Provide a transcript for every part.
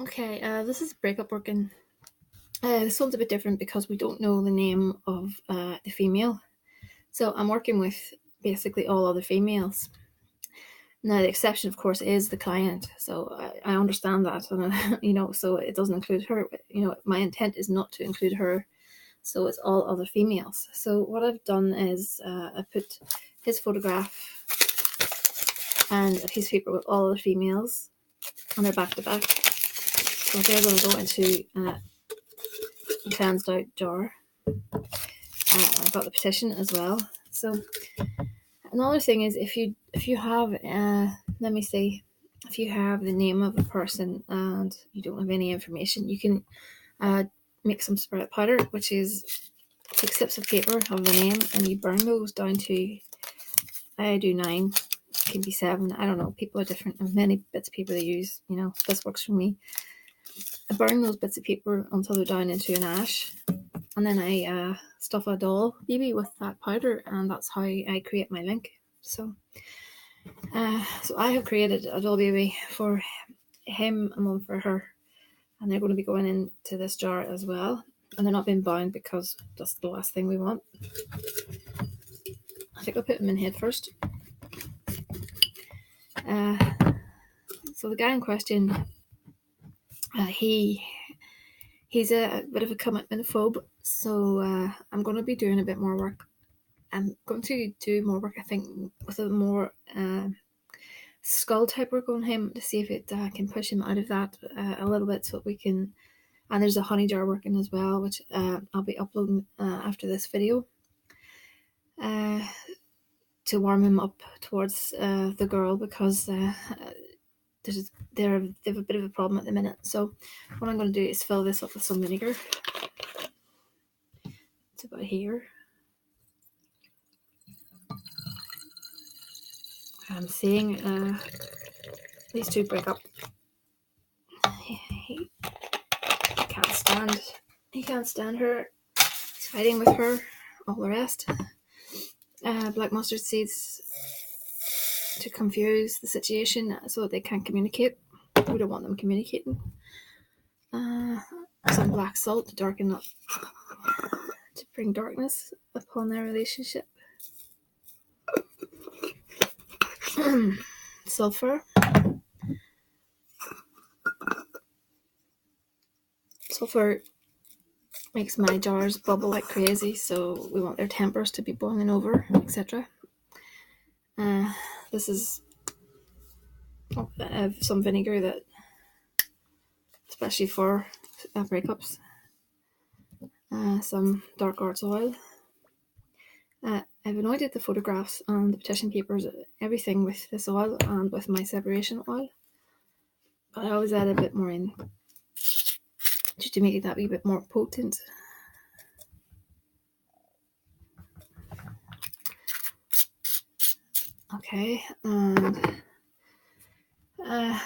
Okay, this is breakup working. This one's a bit different because we don't know the name of the female. So I'm working with basically all other females. Now, the exception, of course, is the client. So I understand that, and so it doesn't include her. My intent is not to include her. So it's all other females. So what I've done is I put his photograph and a piece of paper with all the females, and they're back to back. So they're going to go into a cleansed out jar. I've got the petition as well. So another thing is if you have let me see, if you have the name of a person and you don't have any information, you can make some spirit powder, which is take slips of paper of the name and you burn those down to, I do 9, it can be 7, I don't know, people are different, and many bits of paper they use, this works for me. I burn those bits of paper until they're down into an ash, and then I stuff a doll baby with that powder, and that's how I create my link. So I have created a doll baby for him and one for her, and they're going to be going into this jar as well, and they're not being bound because that's the last thing we want. I think I'll put him in head first. So the guy in question, he's a bit of a commitment phobe, so I'm going to be doing a bit more work. I'm going to do more work, I think, with a more skull type work on him to see if it can push him out of that a little bit, so we can. And there's a honey jar working as well, which I'll be uploading after this video to warm him up towards the girl, because they have a bit of a problem at the minute. So what I'm going to do is fill this up with some vinegar. It's about here. I'm seeing these two break up. He can't stand her. He's fighting with her. All the rest. Black mustard seeds to confuse the situation so that they can't communicate. We don't want them communicating. Some black salt to darken up, to bring darkness upon their relationship. Sulfur. Sulfur makes my jars bubble like crazy, so we want their tempers to be boiling over, etc. This is some vinegar, that especially for breakups. Some dark arts oil. I've anointed the photographs and the petition papers, everything with this oil and with my separation oil. But I always add a bit more in, just to make it that wee bit more potent. Okay, and I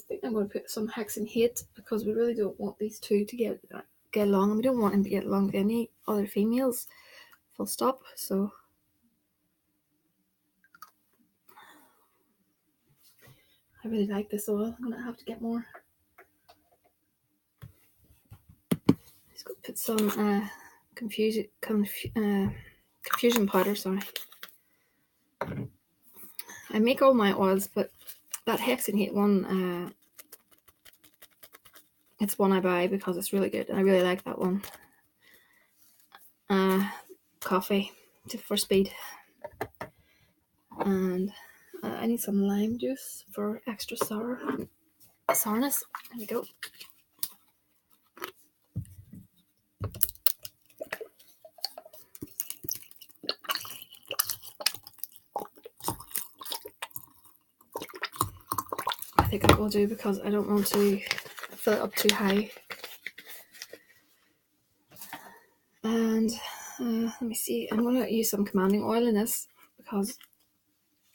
think I'm going to put some hex and hate, because we really don't want these two to get along, and we don't want him to get along with any other females, full stop. So I really like this oil. I'm going to have to get more. Just going to put some confusion powder, sorry. I make all my oils, but that hex and hate one, it's one I buy because it's really good, and I really like that one. Coffee for speed, and I need some lime juice for extra sourness. There we go. I think that will do, because I don't want to fill it up too high. And let me see, I'm going to use some commanding oil in this, because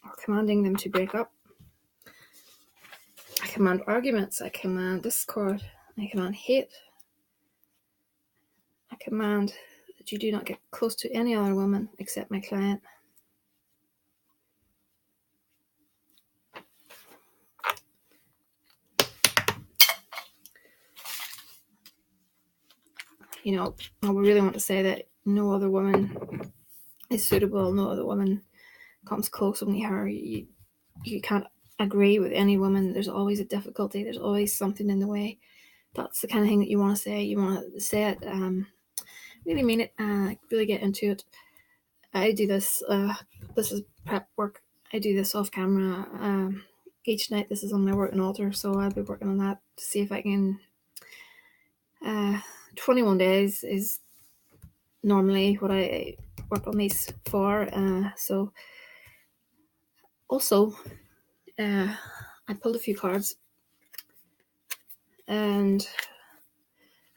we're commanding them to break up. I command arguments, I command discord, I command hate, I command that you do not get close to any other woman except my client. I would really want to say that no other woman is suitable, no other woman comes close, only her. You can't agree with any woman. There's always a difficulty, there's always something in the way. That's the kind of thing that you want to say. You want to say it, really mean it, really get into it. I do this, this is prep work. I do this off camera each night. This is on my working altar, so I'll be working on that to see if I can. 21 days is normally what I work on these for. So also, I pulled a few cards, and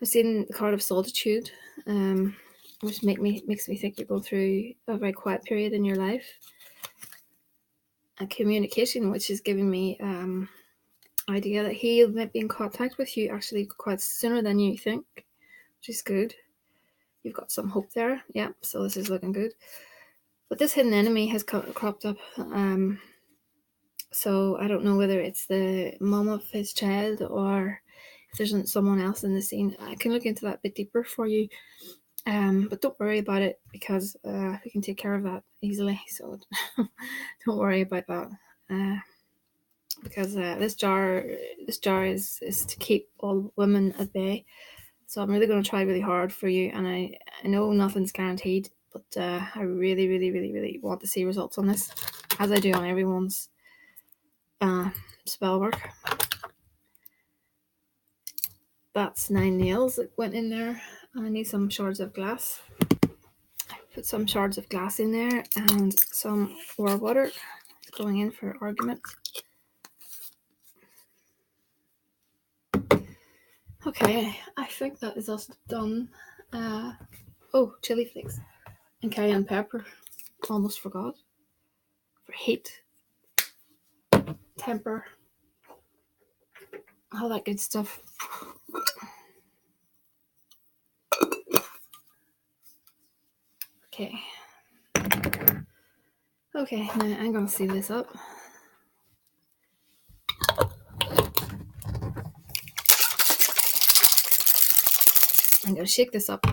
I've seen the card of solitude, which makes me think you're going through a very quiet period in your life. And communication, which is giving me idea that he might be in contact with you actually quite sooner than you think, which is good. You've got some hope there. Yeah, so this is looking good. But this hidden enemy has cropped up. So I don't know whether it's the mum of his child or if there's someone else in the scene. I can look into that a bit deeper for you. But don't worry about it, because we can take care of that easily. So don't worry about that. Because this jar is to keep all women at bay. So I'm really going to try really hard for you, and I know nothing's guaranteed, but I really, really, really, really want to see results on this, as I do on everyone's spell work. That's 9 nails that went in there. I need some shards of glass. Put some shards of glass in there and some ore water going in for argument. Okay, I think that is us done. Oh, chili flakes and cayenne pepper. Almost forgot. For heat, temper, all that good stuff. Okay. Okay, now I'm gonna seal this up. I'm gonna shake this up,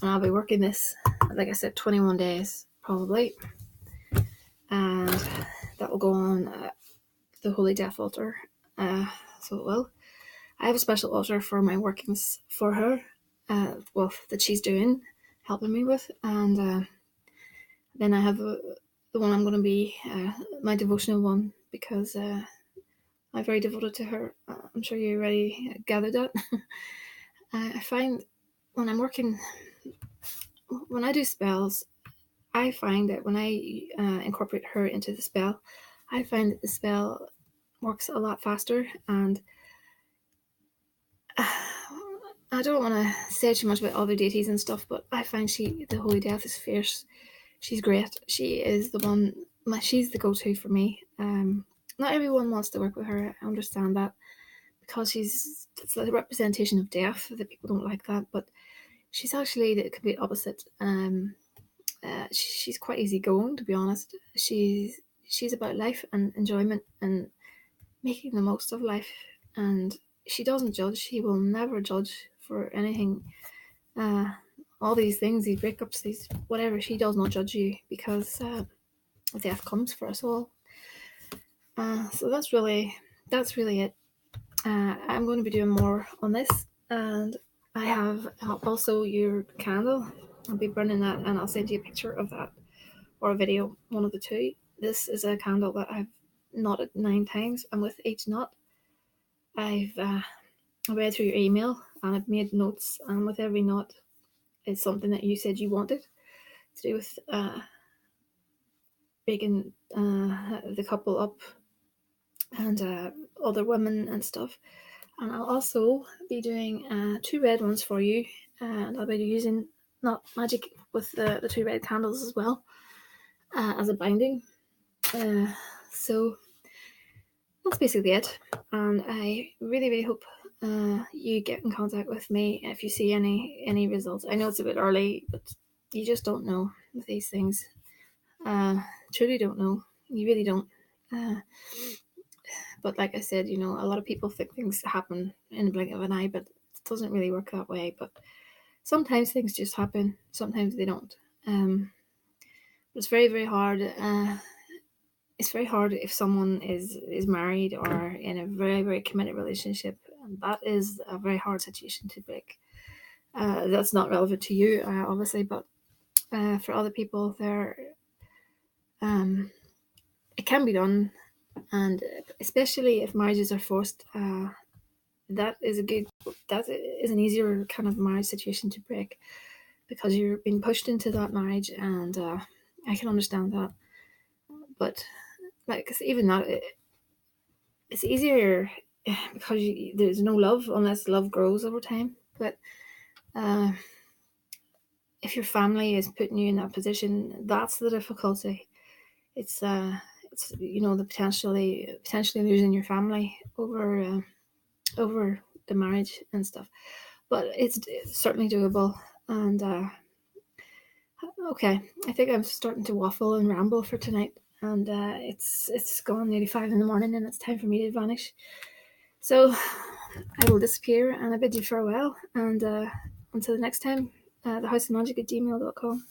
and I'll be working this, like I said, 21 days probably, and that will go on the Holy Death altar. So it will. I have a special altar for my workings for her, that she's doing, helping me with, and then I have the one I'm going to be my devotional one, because I'm very devoted to her. I'm sure you already gathered that. I find when I'm working, when I do spells, I find that when I incorporate her into the spell, I find that the spell works a lot faster. And I don't want to say too much about other deities and stuff, but I find the Holy Death is fierce. She's great. She is the one. She's the go-to for me. Not everyone wants to work with her. I understand that, because it's like a representation of death. That people don't like that, but she's actually the complete opposite. She's quite easygoing, to be honest. She's about life and enjoyment and making the most of life, and she doesn't judge. She will never judge for anything. All these things, these breakups, these whatever, she does not judge you, because death comes for us all. So that's really it. I'm going to be doing more on this, and I have also your candle. I'll be burning that, and I'll send you a picture of that, or a video, one of the two. This is a candle that I've knotted 9 times, and with each knot I've read through your email, and I've made notes, and with every knot is something that you said you wanted to do with breaking the couple up and other women and stuff. And I'll also be doing 2 red ones for you, and I'll be using not magic with the 2 red candles as well, as a binding. So that's basically it, and I really, really hope you get in contact with me if you see any results. I know it's a bit early, but you just don't know with these things. Truly don't know. You really don't. But like I said, a lot of people think things happen in the blink of an eye, but doesn't really work that way, but sometimes things just happen, sometimes they don't. It's very, very hard. It's very hard if someone is married or in a very, very committed relationship, and that is a very hard situation to break. That's not relevant to you, obviously, but for other people, it can be done, and especially if marriages are forced, that is an easier kind of marriage situation to break, because you're being pushed into that marriage, and I can understand that. But like, 'cause even that, it's easier because there's no love unless love grows over time. But uh, if your family is putting you in that position, that's the difficulty. It's the potentially losing your family over the marriage and stuff. But it's certainly doable. And okay, I think I'm starting to waffle and ramble for tonight. And it's gone nearly 5 in the morning, and it's time for me to vanish. So I will disappear, and I bid you farewell. And until the next time, thehouseofmagick@gmail.com.